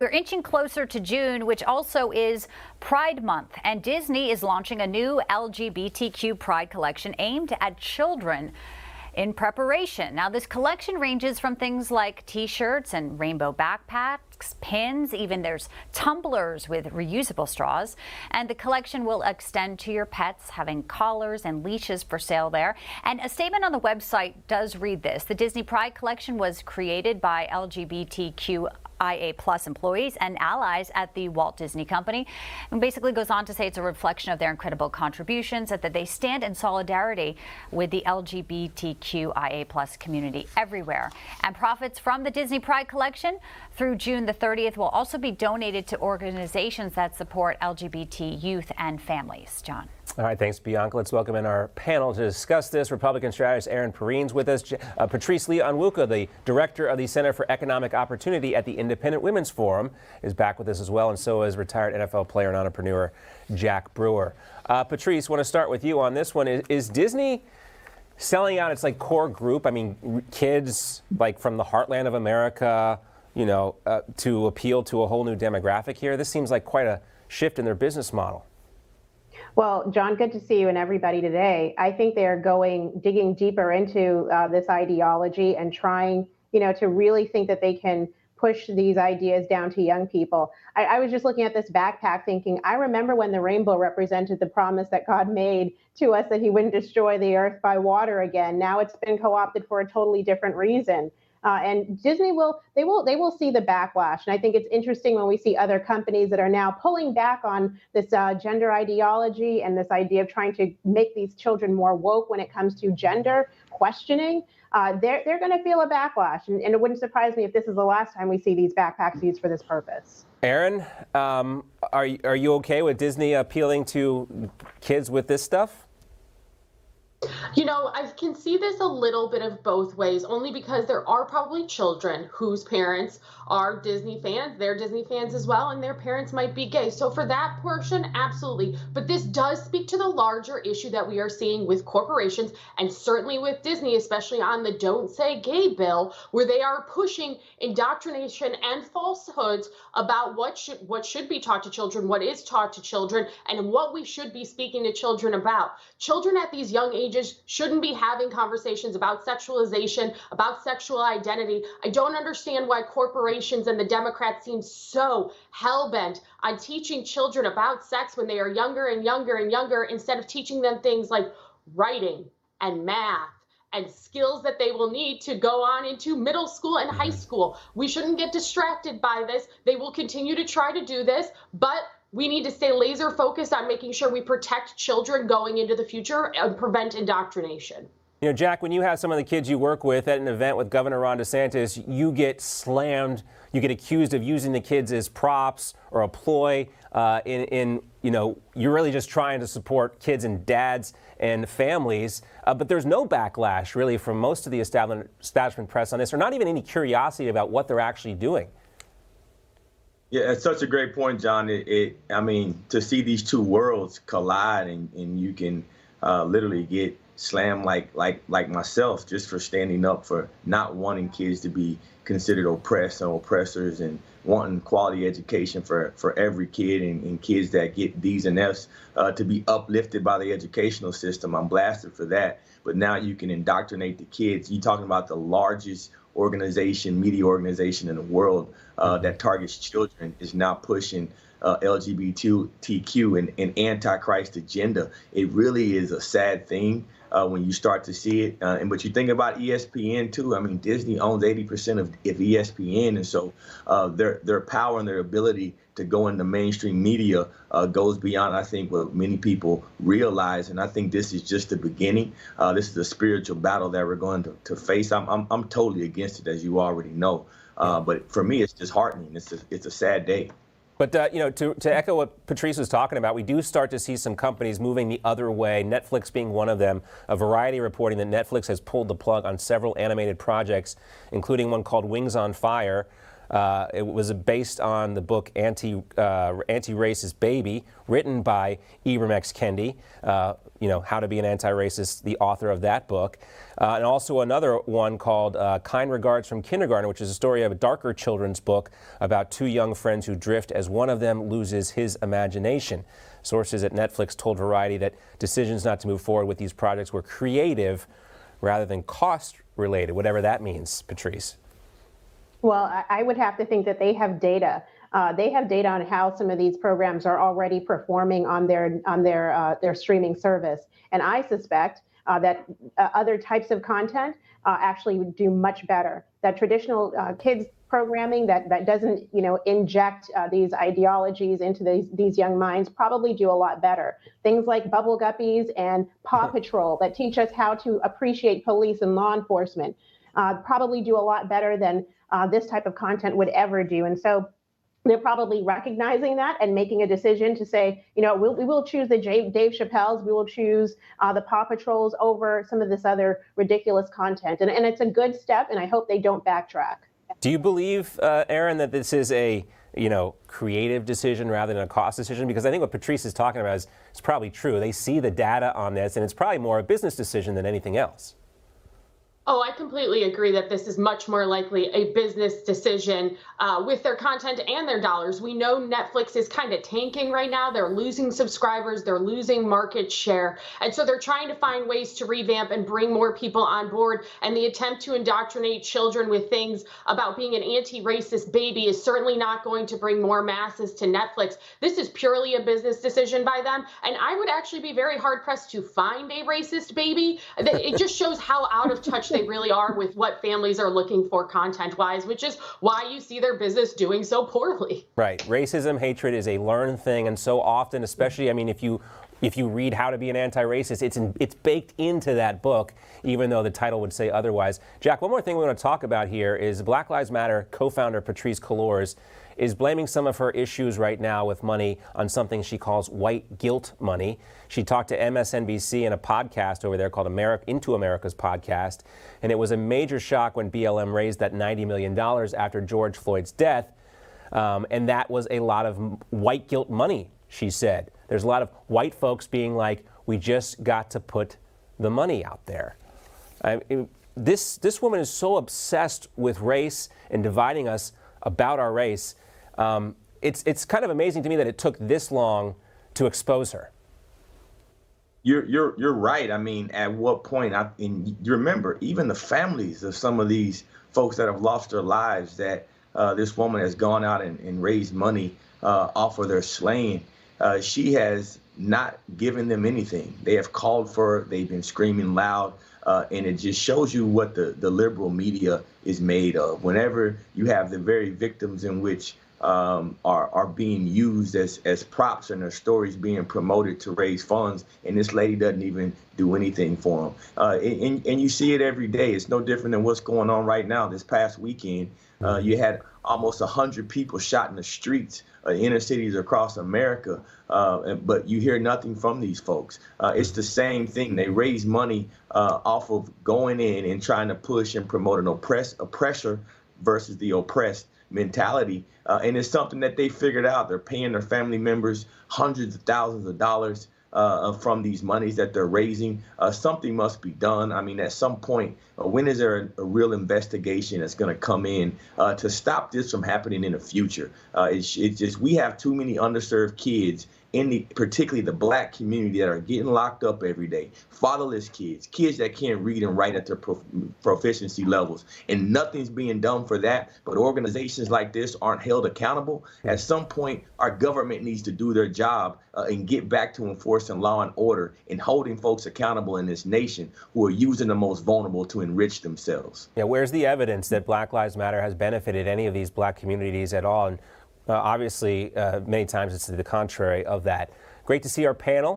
We're inching closer to June, which also is Pride Month, and Disney is launching a new LGBTQ Pride collection aimed at children in preparation. Now, this collection ranges from things like T-shirts and rainbow backpacks, pins, even there's tumblers with reusable straws. And the collection will extend to your pets, having collars and leashes for sale there. And a statement on the website does read this: the Disney Pride collection was created by LGBTQ IA Plus employees and allies at the Walt Disney Company, and basically goes on to say it's a reflection of their incredible contributions, that they stand in solidarity with the LGBTQ IA Plus community everywhere. And profits from the Disney Pride collection through June the 30th will also be donated to organizations that support LGBT youth and families. John. All right, thanks, Bianca. Let's welcome in our panel to discuss this. Republican strategist Erin Perrine's with us. Patrice Lee Onwuka, the director of the Center for Economic Opportunity at the Independent Women's Forum, is back with us as well, and so is retired NFL player and entrepreneur Jack Brewer. Patrice, want to start with you on this one. Is Disney selling out its core group? I mean, kids from the heartland of America, to appeal to a whole new demographic here? This seems like quite a shift in their business model. Well, John, good to see you and everybody today. I think they're digging deeper into this ideology and trying, to really think that they can push these ideas down to young people. I was just looking at this backpack thinking, I remember when the rainbow represented the promise that God made to us that he wouldn't destroy the earth by water again. Now it's been co-opted for a totally different reason. And Disney will see the backlash. And I think it's interesting when we see other companies that are now pulling back on this gender ideology and this idea of trying to make these children more woke when it comes to gender questioning. They're going to feel a backlash. And it wouldn't surprise me if this is the last time we see these backpacks used for this purpose. Erin, are you okay with Disney appealing to kids with this stuff? I can see this a little bit of both ways, only because there are probably children whose parents are Disney fans. They're Disney fans as well, and their parents might be gay. So for that portion, absolutely. But this does speak to the larger issue that we are seeing with corporations, and certainly with Disney, especially on the Don't Say Gay bill, where they are pushing indoctrination and falsehoods about what should be taught to children, what is taught to children, and what we should be speaking to children about. Children at these young ages shouldn't be having conversations about sexualization, about sexual identity. I don't understand why corporations and the Democrats seem so hell-bent on teaching children about sex when they are younger and younger and younger, instead of teaching them things like writing and math and skills that they will need to go on into middle school and high school. We shouldn't get distracted by this. They will continue to try to do this, but we need to stay laser focused on making sure we protect children going into the future and prevent indoctrination. Jack, when you have some of the kids you work with at an event with Governor Ron DeSantis, you get slammed, you get accused of using the kids as props or a ploy you're really just trying to support kids and dads and families. But there's no backlash really from most of the establishment press on this, or not even any curiosity about what they're actually doing. Yeah, it's such a great point, John. To see these two worlds collide and you can literally get slammed like myself just for standing up for not wanting kids to be considered oppressed or oppressors and wanting quality education for every kid and kids that get D's and F's to be uplifted by the educational system. I'm blasted for that. But now you can indoctrinate the kids. You're talking about the largest media organization in the world that targets children is now pushing LGBTQ and antichrist agenda. It really is a sad thing when you start to see it. But you think about ESPN too. Disney owns 80% of ESPN, and so their power and their ability to go into mainstream media goes beyond, I think, what many people realize. And I think this is just the beginning. This is a spiritual battle that we're going to face. I'm totally against it, as you already know. But for me, it's disheartening. It's a sad day. But, to echo what Patrice was talking about, we do start to see some companies moving the other way, Netflix being one of them. A Variety reporting that Netflix has pulled the plug on several animated projects, including one called Wings on Fire. It was based on the book Anti-Racist Baby, written by Ibram X. Kendi, How to Be an Anti-Racist, the author of that book. And also another one called Kind Regards from Kindergarten, which is a story of a darker children's book about two young friends who drift as one of them loses his imagination. Sources at Netflix told Variety that decisions not to move forward with these projects were creative rather than cost-related, whatever that means, Patrice. Well, I would have to think that they have data. They have data on how some of these programs are already performing on their streaming service, and I suspect that other types of content actually would do much better. That traditional kids programming that doesn't inject these ideologies into these young minds probably do a lot better. Things like Bubble Guppies and Paw Patrol that teach us how to appreciate police and law enforcement probably do a lot better than this type of content would ever do. And so they're probably recognizing that and making a decision to say, we will choose the Dave Chappelle's, we will choose the Paw Patrols over some of this other ridiculous content. And it's a good step, and I hope they don't backtrack. Do you believe, Erin, that this is a creative decision rather than a cost decision? Because I think what Patrice is talking about is probably true. They see the data on this, and it's probably more a business decision than anything else. Oh, I completely agree that this is much more likely a business decision with their content and their dollars. We know Netflix is kind of tanking right now. They're losing subscribers. They're losing market share. And so they're trying to find ways to revamp and bring more people on board. And the attempt to indoctrinate children with things about being an anti-racist baby is certainly not going to bring more masses to Netflix. This is purely a business decision by them. And I would actually be very hard pressed to find a racist baby. It just shows how out of touch they really are with what families are looking for content-wise, which is why you see their business doing so poorly. Right. Racism, hatred is a learned thing, and so often, especially, if you read How to Be an Anti-Racist, it's baked into that book, even though the title would say otherwise. Jack, one more thing we want to talk about here is Black Lives Matter co-founder Patrisse Cullors is blaming some of her issues right now with money on something she calls white guilt money. She talked to MSNBC in a podcast over there called Into America's podcast, and it was a major shock when BLM raised that $90 million after George Floyd's death, and that was a lot of white guilt money, she said. There's a lot of white folks being like, we just got to put the money out there. This woman is so obsessed with race and dividing us about our race. It's kind of amazing to me that it took this long to expose her. You're right. At what point? And you remember, even the families of some of these folks that have lost their lives, that this woman has gone out and raised money off of their slaying. She has not given them anything. They have called for her. They've been screaming loud. And it just shows you what the liberal media is made of. Whenever you have the very victims in which are being used as props and their stories being promoted to raise funds, and this lady doesn't even do anything for them. And you see it every day. It's no different than what's going on right now. This past weekend, you had almost 100 people shot in the streets, inner cities across America, but you hear nothing from these folks. It's the same thing. They raise money off of going in and trying to push and promote an oppressor versus the oppressed mentality. And it's something that they figured out. They're paying their family members hundreds of thousands of dollars from these monies that they're raising. Something must be done. At some point, when is there a real investigation that's going to come in to stop this from happening in the future? It's just, we have too many underserved kids particularly the black community that are getting locked up every day, fatherless kids that can't read and write at their proficiency levels, and nothing's being done for that. But organizations like this aren't held accountable. At some point, our government needs to do their job and get back to enforcing law and order and holding folks accountable in this nation who are using the most vulnerable to enrich themselves. Yeah, where's the evidence that Black Lives Matter has benefited any of these black communities at all? And obviously, many times it's to the contrary of that. Great to see our panel.